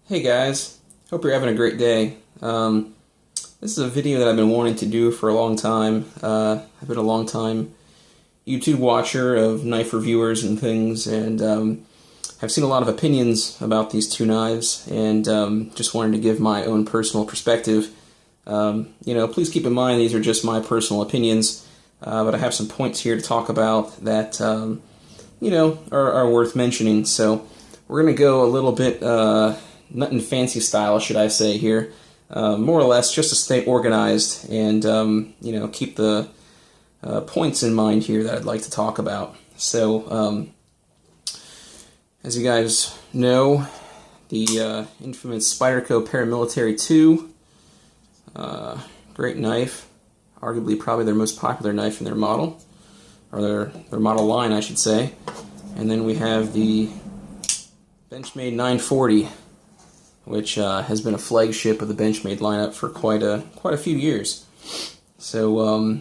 Hey guys, hope you're having a great day. This is a video that I've been wanting to do for a long time. I've been a long time YouTube watcher of knife reviewers and things, and I've seen a lot of opinions about these two knives, and just wanted to give my own personal perspective. Please keep in mind these are just my personal opinions, but I have some points here to talk about that are worth mentioning. So we're going to go a little bit nothing fancy style, should I say here, more or less just to stay organized and keep the points in mind here that I'd like to talk about. So as you guys know, the infamous Spyderco Paramilitary 2, great knife, arguably probably their most popular knife in their model, or their model line I should say. And then we have the Benchmade 940, which has been a flagship of the Benchmade lineup for quite a few years. So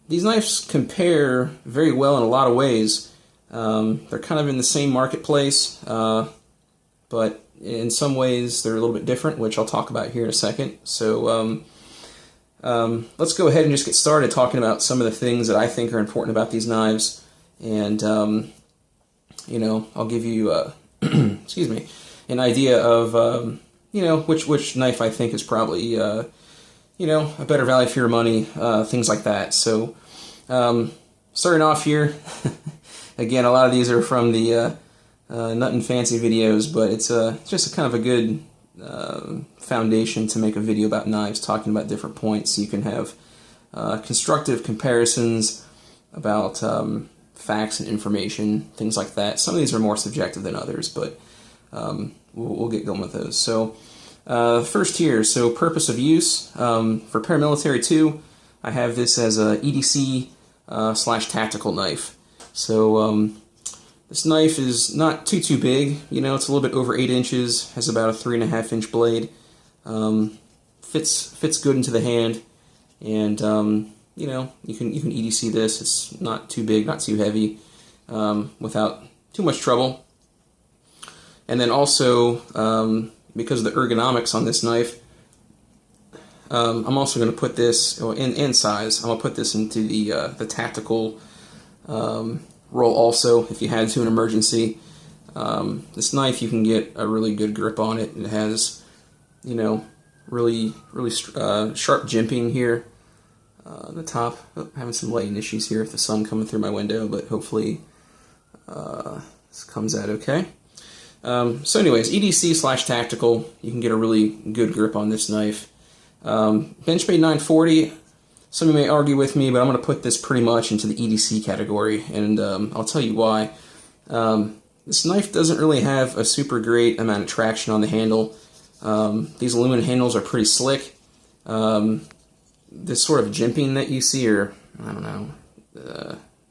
these knives compare very well in a lot of ways. They're kind of in the same marketplace, but in some ways they're a little bit different, which I'll talk about here in a second. So let's go ahead and just get started talking about some of the things that I think are important about these knives, and I'll give you excuse me, an idea of which knife I think is probably a better value for your money, things like that. So starting off here, again, a lot of these are from the Nut and Fancy videos, but it's just a kind of a good foundation to make a video about knives, talking about different points, so you can have constructive comparisons about facts and information, things like that. Some of these are more subjective than others, but we'll get going with those. So first here, so purpose of use. For Paramilitary 2, I have this as a EDC / tactical knife. So this knife is not too big. It's a little bit over 8 inches, has about a 3.5 inch blade. Fits good into the hand, and you can EDC this. It's not too big, not too heavy, without too much trouble. And then also, because of the ergonomics on this knife, I'm also going to put this in size. I'm going to put this into the tactical roll also, if you had to in emergency. This knife, you can get a really good grip on it. It has, really sharp jimping here on the top. Oh, having some lighting issues here with the sun coming through my window, but hopefully this comes out okay. So anyways, EDC / tactical, you can get a really good grip on this knife. Benchmade 940, some of you may argue with me, but I'm going to put this pretty much into the EDC category, and I'll tell you why. This knife doesn't really have a super great amount of traction on the handle. These aluminum handles are pretty slick. This sort of jimping that you see, or I don't know,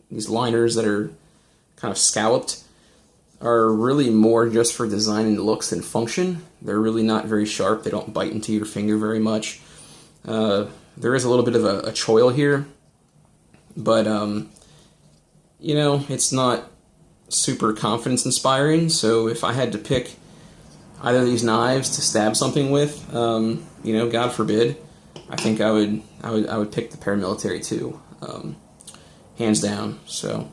these liners that are kind of scalloped, are really more just for design and looks than function. They're really not very sharp. They don't bite into your finger very much. There is a little bit of a choil here, but it's not super confidence inspiring. So if I had to pick either of these knives to stab something with, God forbid, I think I would pick the Paramilitary 2, hands down. So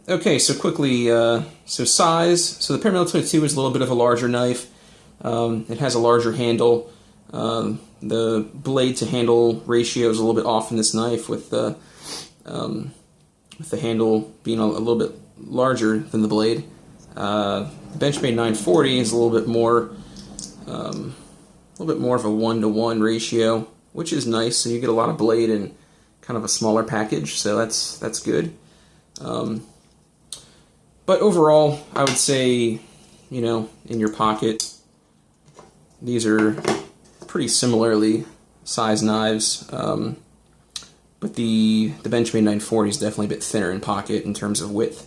okay, so quickly, so size. So the Paramilitary 2 is a little bit of a larger knife. It has a larger handle. The blade to handle ratio is a little bit off in this knife, with the handle being a little bit larger than the blade. The Benchmade 940 is a little bit more of a 1-to-1 ratio, which is nice. So you get a lot of blade in kind of a smaller package. So that's good. But overall, I would say, in your pocket, these are pretty similarly sized knives. But the Benchmade 940 is definitely a bit thinner in pocket in terms of width.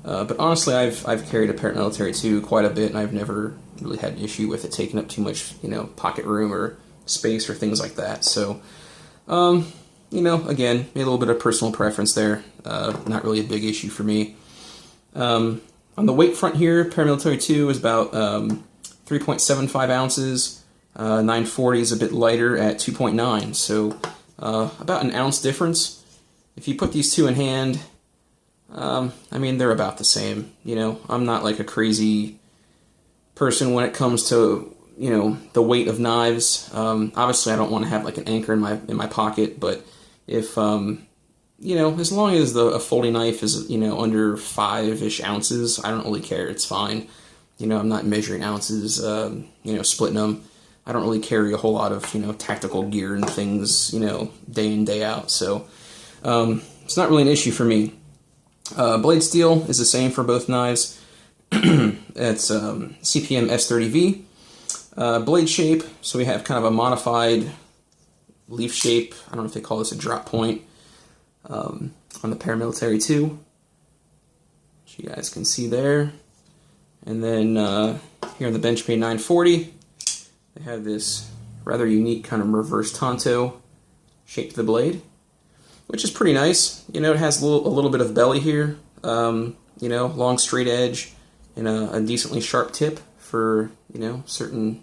But honestly, I've carried a Paramilitary 2 quite a bit, and I've never really had an issue with it taking up too much, pocket room or space or things like that. So, again, a little bit of personal preference there. Not really a big issue for me. On the weight front here, Paramilitary 2 is about 3.75 ounces. 940 is a bit lighter at 2.9, so about an ounce difference. If you put these two in hand, I mean, they're about the same. You know, I'm not like a crazy person when it comes to, you know, the weight of knives. Obviously, I don't want to have like an anchor in my pocket, but if you know, as long as a folding knife is, you know, under 5-ish ounces, I don't really care. It's fine. You know, I'm not measuring ounces. You know, splitting them. I don't really carry a whole lot of, you know, tactical gear and things, you know, day in, day out. So it's not really an issue for me. Blade steel is the same for both knives. It's CPM S30V. Blade shape, so we have kind of a modified leaf shape. I don't know if they call this a drop point on the Paramilitary 2, which you guys can see there. And then here on the Benchmade 940, they have this rather unique kind of reverse tanto shape to the blade, which is pretty nice. You know, it has a little bit of belly here, you know, long straight edge, and a decently sharp tip for, you know, certain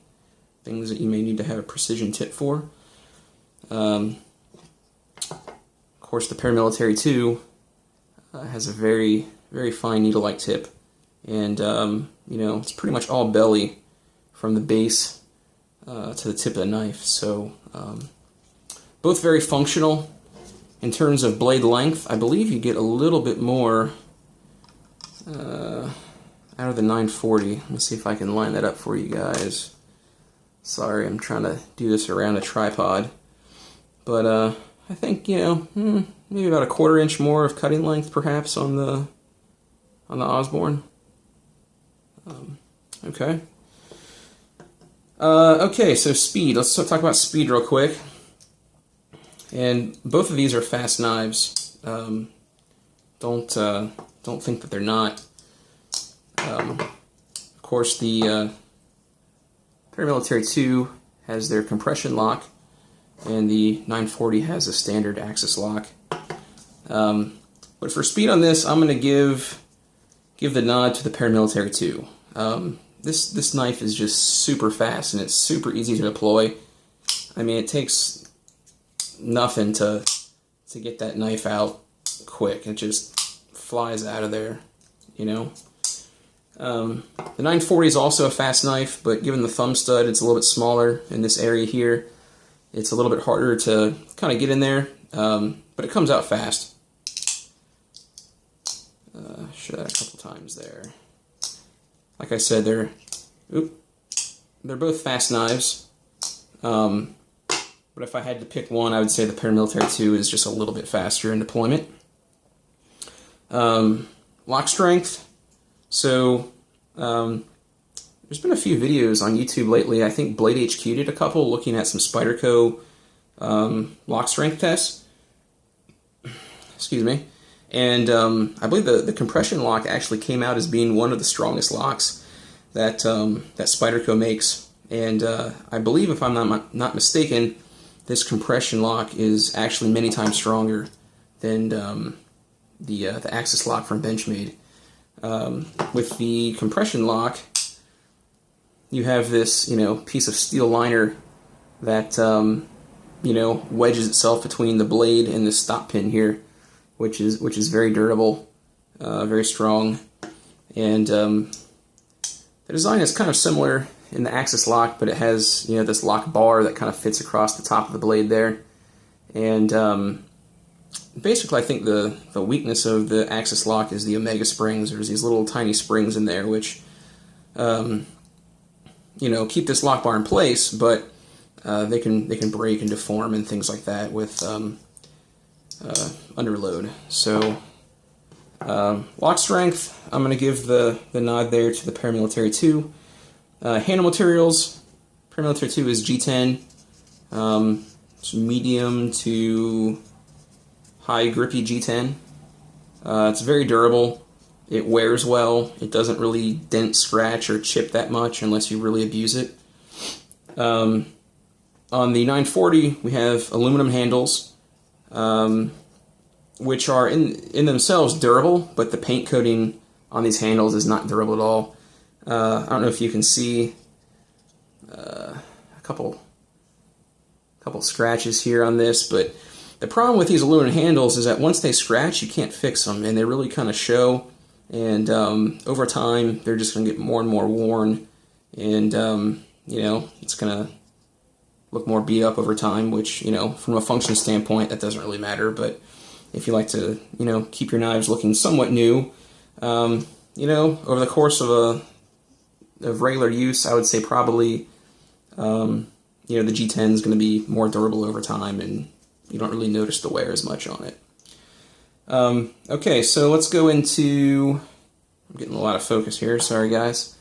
things that you may need to have a precision tip for. Of course, the Paramilitary 2 has a very, very fine needle-like tip, and, you know, it's pretty much all belly from the base to the tip of the knife, so both very functional. In terms of blade length, I believe you get a little bit more out of the 940. Let me see if I can line that up for you guys. Sorry, I'm trying to do this around a tripod, but I think, you know, maybe about a 1/4 inch more of cutting length, perhaps, on the Osborne. Okay. Okay, so speed. Let's talk about speed real quick. And both of these are fast knives. Don't think that they're not. Of course, the Paramilitary 2 has their compression lock, and the 940 has a standard axis lock. But for speed on this, I'm going to give the nod to the Paramilitary 2. This knife is just super fast, and it's super easy to deploy. I mean, it takes nothing to get that knife out quick. It just flies out of there, you know. The 940 is also a fast knife, but given the thumb stud, it's a little bit smaller in this area here. It's a little bit harder to kind of get in there, but it comes out fast. Show that a couple times there. Like I said, they're both fast knives. But if I had to pick one, I would say the Paramilitary 2 is just a little bit faster in deployment. Lock strength. So there's been a few videos on YouTube lately. I think Blade HQ did a couple looking at some Spyderco lock strength tests. Excuse me. And I believe the compression lock actually came out as being one of the strongest locks that Spyderco makes. And I believe, if I'm not mistaken, this compression lock is actually many times stronger than the axis lock from Benchmade. With the compression lock, you have this, you know, piece of steel liner that you know, wedges itself between the blade and the stop pin here, which is very durable, very strong, and the design is kind of similar in the axis lock, but it has, you know, this lock bar that kind of fits across the top of the blade there. And basically, I think the weakness of the axis lock is the omega springs. There's these little tiny springs in there which you know, keep this lock bar in place, but they can break and deform and things like that with underload. So lock strength, I'm going to give the nod there to the Paramilitary 2. Handle materials, Paramilitary 2 is G10. It's medium to high grippy G10. It's very durable. It wears well. It doesn't really dent, scratch, or chip that much unless you really abuse it. On the 940, we have aluminum handles, which are in themselves durable, but the paint coating on these handles is not durable at all. I don't know if you can see a couple scratches here on this, but the problem with these aluminum handles is that once they scratch, you can't fix them, and they really kind of show, and over time, they're just going to get more and more worn, and, you know, it's going to look more beat up over time, which, you know, from a function standpoint, that doesn't really matter, but if you like to, you know, keep your knives looking somewhat new, you know, over the course of regular use, I would say probably, you know, the G10 is going to be more durable over time, and you don't really notice the wear as much on it. Okay, so let's go into, I'm getting a lot of focus here, sorry guys.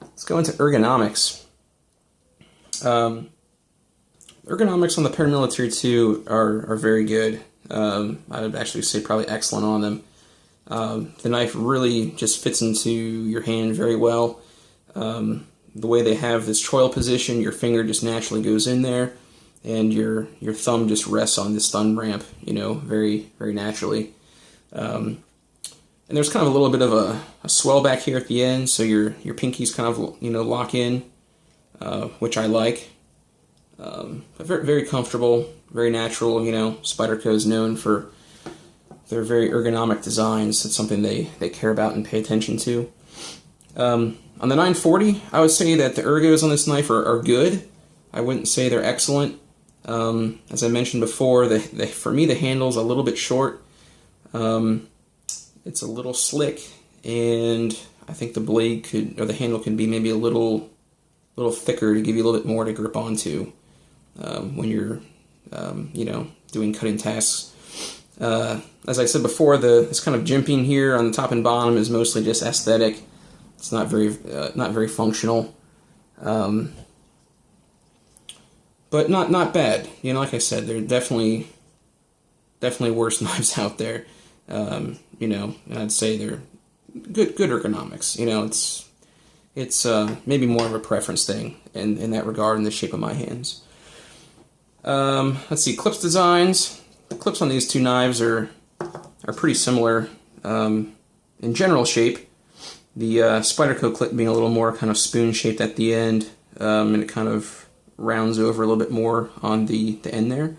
Let's go into ergonomics. Ergonomics on the Paramilitary 2 are very good. I would actually say probably excellent on them. The knife really just fits into your hand very well. The way they have this choil position, your finger just naturally goes in there, and your thumb just rests on this thumb ramp, you know, very, very naturally. And there's kind of a little bit of a swell back here at the end, so your pinkies kind of, you know, lock in, which I like. Very, very comfortable, very natural, you know. Spyderco is known for their very ergonomic designs. It's something they care about and pay attention to. On the 940, I would say that the ergos on this knife are good. I wouldn't say they're excellent. As I mentioned before, for me the handle's a little bit short. It's a little slick, and I think the blade the handle could be maybe a little thicker to give you a little bit more to grip onto when you're, you know, doing cutting tasks. As I said before, this kind of jimping here on the top and bottom is mostly just aesthetic. It's not very functional, but not bad. You know, like I said, there are definitely worse knives out there. You know, and I'd say they're good ergonomics. You know, it's maybe more of a preference thing in that regard, in the shape of my hands. Let's see, clips designs. The clips on these two knives are pretty similar in general shape. The Spyderco clip being a little more kind of spoon-shaped at the end, and it kind of rounds over a little bit more on the end there,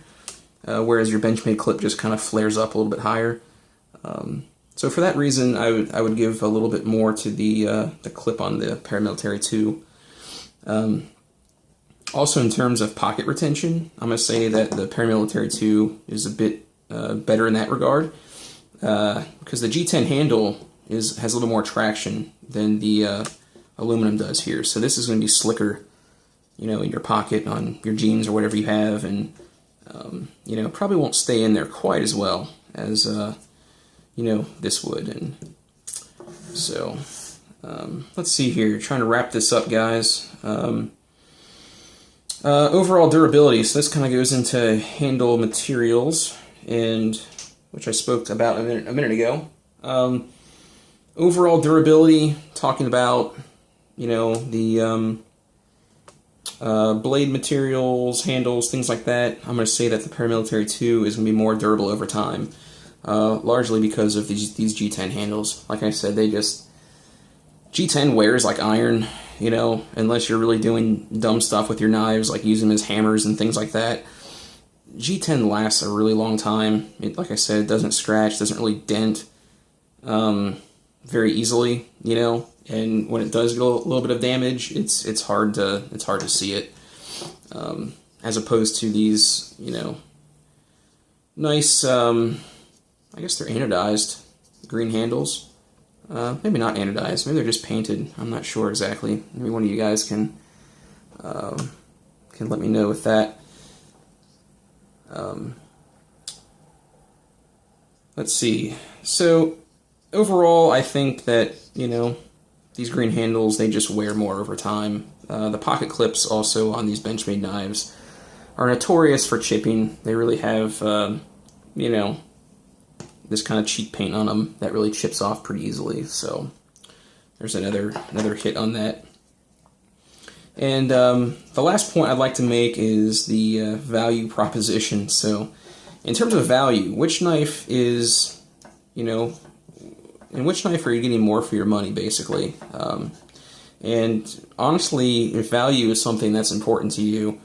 whereas your Benchmade clip just kind of flares up a little bit higher. So for that reason, I would give a little bit more to the clip on the Paramilitary 2. Also, in terms of pocket retention, I'm going to say that the Paramilitary 2 is a bit better in that regard, because the G10 handle has a little more traction than the aluminum does here. So this is going to be slicker, you know, in your pocket on your jeans or whatever you have, and you know, probably won't stay in there quite as well as you know, this would. And so let's see here, trying to wrap this up, guys. Overall durability, so this kind of goes into handle materials, and which I spoke about a minute ago. Overall durability, talking about, you know, the blade materials, handles, things like that, I'm going to say that the Paramilitary 2 is going to be more durable over time, largely because of these G10 handles. Like I said, G10 wears like iron, you know, unless you're really doing dumb stuff with your knives, like using them as hammers and things like that. G10 lasts a really long time. Like I said, it doesn't scratch, doesn't really dent very easily, you know, and when it does get a little bit of damage, it's hard to see it, as opposed to these, you know, nice, I guess they're anodized green handles. Maybe not anodized, maybe they're just painted. I'm not sure exactly. Maybe one of you guys can let me know with that. Let's see. So overall, I think that, you know, these green handles, they just wear more over time. The pocket clips also on these Benchmade knives are notorious for chipping. They really have, you know, this kind of cheap paint on them that really chips off pretty easily. So there's another hit on that. And the last point I'd like to make is the value proposition. So in terms of value, which knife is, you know, in which knife are you getting more for your money, basically? And honestly, if value is something that's important to you,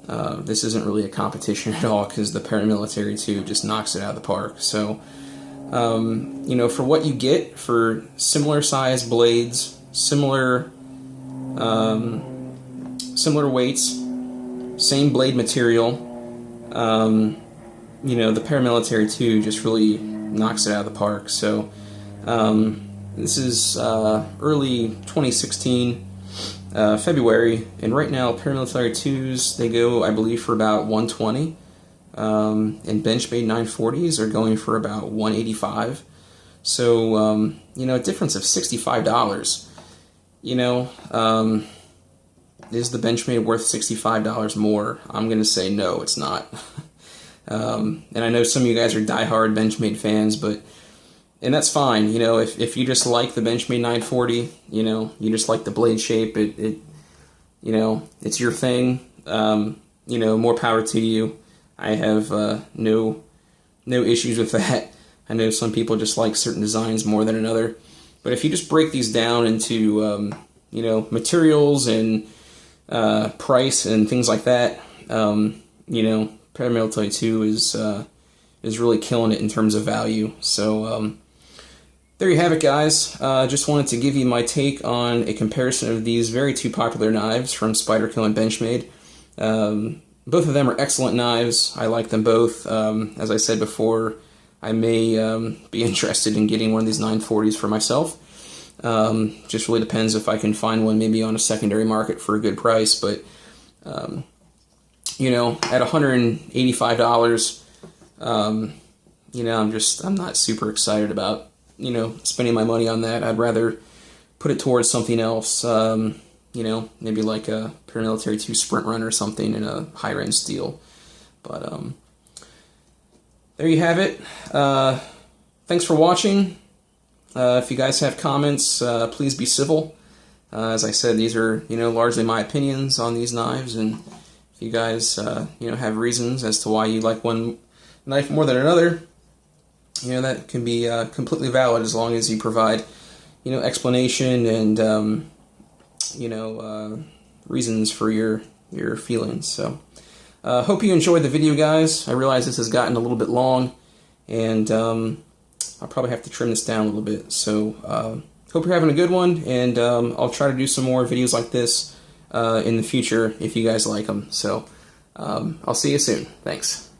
this isn't really a competition at all, because the Paramilitary 2 just knocks it out of the park. So, you know, for what you get for similar size blades, similar weights, same blade material, you know, the Paramilitary 2 just really knocks it out of the park. So, this is early 2016, February, and right now Paramilitary 2s, they go, I believe, for about $120, and Benchmade 940s are going for about $185. So, you know, a difference of $65. You know, is the Benchmade worth $65 more? I'm going to say no, it's not. And I know some of you guys are diehard Benchmade fans, and that's fine. You know, if you just like the Benchmade 940, you know, you just like the blade shape, it you know, it's your thing. You know, more power to you. I have no issues with that. I know some people just like certain designs more than another, but if you just break these down into you know, materials and price and things like that, you know, Paramilitary 2 is really killing it in terms of value. So there you have it, guys. Just wanted to give you my take on a comparison of these very two popular knives from Spyderco and Benchmade. Both of them are excellent knives. I like them both. As I said before, I may be interested in getting one of these 940s for myself. Just really depends if I can find one maybe on a secondary market for a good price. But you know, at $185, you know, I'm not super excited about, you know, spending my money on that. I'd rather put it towards something else, you know, maybe like a Paramilitary 2 Sprint Run or something in a higher end steel. But there you have it. Thanks for watching. If you guys have comments, please be civil. As I said, these are, you know, largely my opinions on these knives, and if you guys, you know, have reasons as to why you like one knife more than another, you know, that can be completely valid, as long as you provide, you know, explanation and, you know, reasons for your feelings. So, hope you enjoyed the video, guys. I realize this has gotten a little bit long, and I'll probably have to trim this down a little bit. So, hope you're having a good one, and I'll try to do some more videos like this in the future if you guys like them. So, I'll see you soon. Thanks.